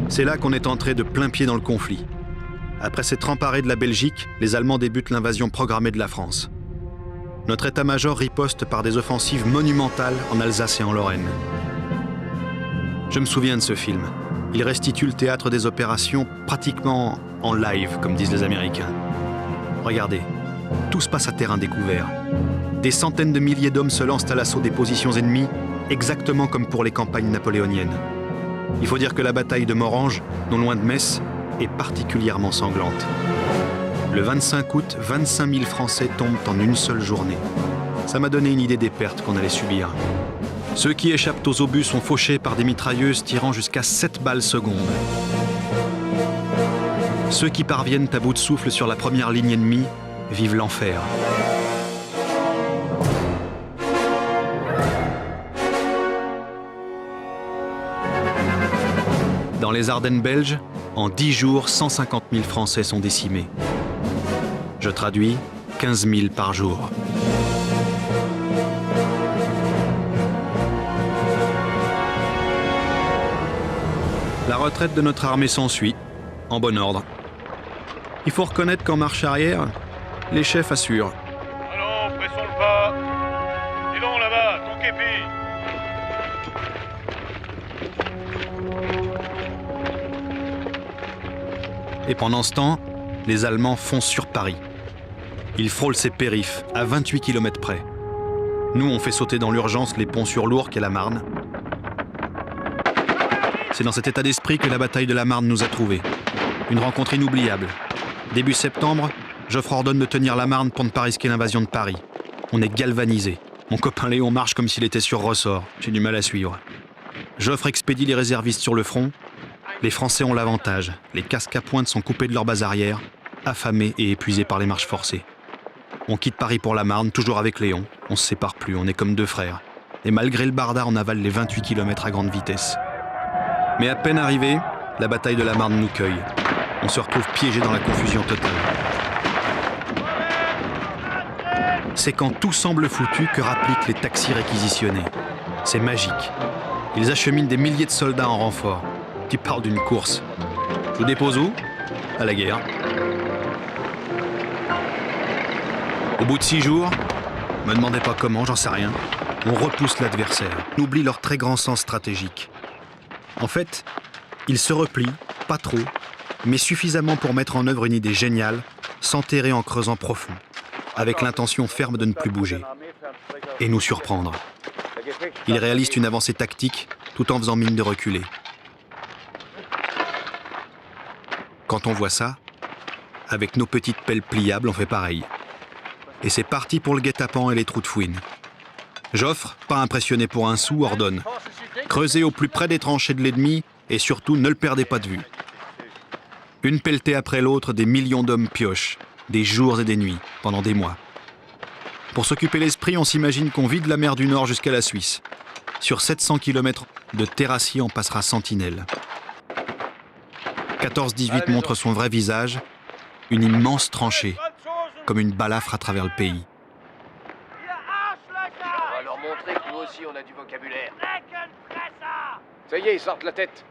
C'est là qu'on est entré de plein pied dans le conflit. Après s'être emparé de la Belgique, les Allemands débutent l'invasion programmée de la France. Notre état-major riposte par des offensives monumentales en Alsace et en Lorraine. Je me souviens de ce film. Il restitue le théâtre des opérations pratiquement en live, comme disent les Américains. Regardez, tout se passe à terrain découvert. Des centaines de milliers d'hommes se lancent à l'assaut des positions ennemies, exactement comme pour les campagnes napoléoniennes. Il faut dire que la bataille de Morhange, non loin de Metz, est particulièrement sanglante. Le 25 août, 25 000 Français tombent en une seule journée. Ça m'a donné une idée des pertes qu'on allait subir. Ceux qui échappent aux obus sont fauchés par des mitrailleuses tirant jusqu'à 7 balles secondes. Ceux qui parviennent à bout de souffle sur la première ligne ennemie vivent l'enfer. Dans les Ardennes belges, en 10 jours, 150 000 Français sont décimés. Je traduis, 15 000 par jour. La retraite de notre armée s'ensuit, en bon ordre. Il faut reconnaître qu'en marche arrière, les chefs assurent. Allons, pressons le pas. Dis donc là-bas, ton képi. Et pendant ce temps, les Allemands foncent sur Paris. Ils frôlent ses périphes, à 28 km près. Nous, on fait sauter dans l'urgence les ponts sur l'Ourcq et la Marne. C'est dans cet état d'esprit que la bataille de la Marne nous a trouvés. Une rencontre inoubliable. Début septembre, Joffre ordonne de tenir la Marne pour ne pas risquer l'invasion de Paris. On est galvanisés. Mon copain Léon marche comme s'il était sur ressort. J'ai du mal à suivre. Joffre expédie les réservistes sur le front. Les Français ont l'avantage. Les casques à pointe sont coupés de leur base arrière, affamés et épuisés par les marches forcées. On quitte Paris pour la Marne, toujours avec Léon. On se sépare plus, on est comme deux frères. Et malgré le bardard, on avale les 28 km à grande vitesse. Mais à peine arrivé, la bataille de la Marne nous cueille. On se retrouve piégé dans la confusion totale. C'est quand tout semble foutu que rappliquent les taxis réquisitionnés. C'est magique. Ils acheminent des milliers de soldats en renfort. Tu parles d'une course. Je vous dépose où? À la guerre. Au bout de 6 jours, me demandez pas comment, j'en sais rien, on repousse l'adversaire. On oublie leur très grand sens stratégique. En fait, ils se replient, pas trop, mais suffisamment pour mettre en œuvre une idée géniale, s'enterrer en creusant profond, avec l'intention ferme de ne plus bouger, et nous surprendre. Ils réalisent une avancée tactique tout en faisant mine de reculer. Quand on voit ça, avec nos petites pelles pliables, on fait pareil. Et c'est parti pour le guet-apens et les trous de fouine. Joffre, pas impressionné pour un sou, ordonne. Creusez au plus près des tranchées de l'ennemi et surtout ne le perdez pas de vue. Une pelletée après l'autre, des millions d'hommes piochent, des jours et des nuits, pendant des mois. Pour s'occuper l'esprit, on s'imagine qu'on vide la mer du Nord jusqu'à la Suisse. Sur 700 km de terrassier, on passera sentinelle. 14-18 montre son vrai visage, une immense tranchée, comme une balafre à travers le pays. On va leur montrer que nous aussi on a du vocabulaire. Ça y est, ils sortent la tête.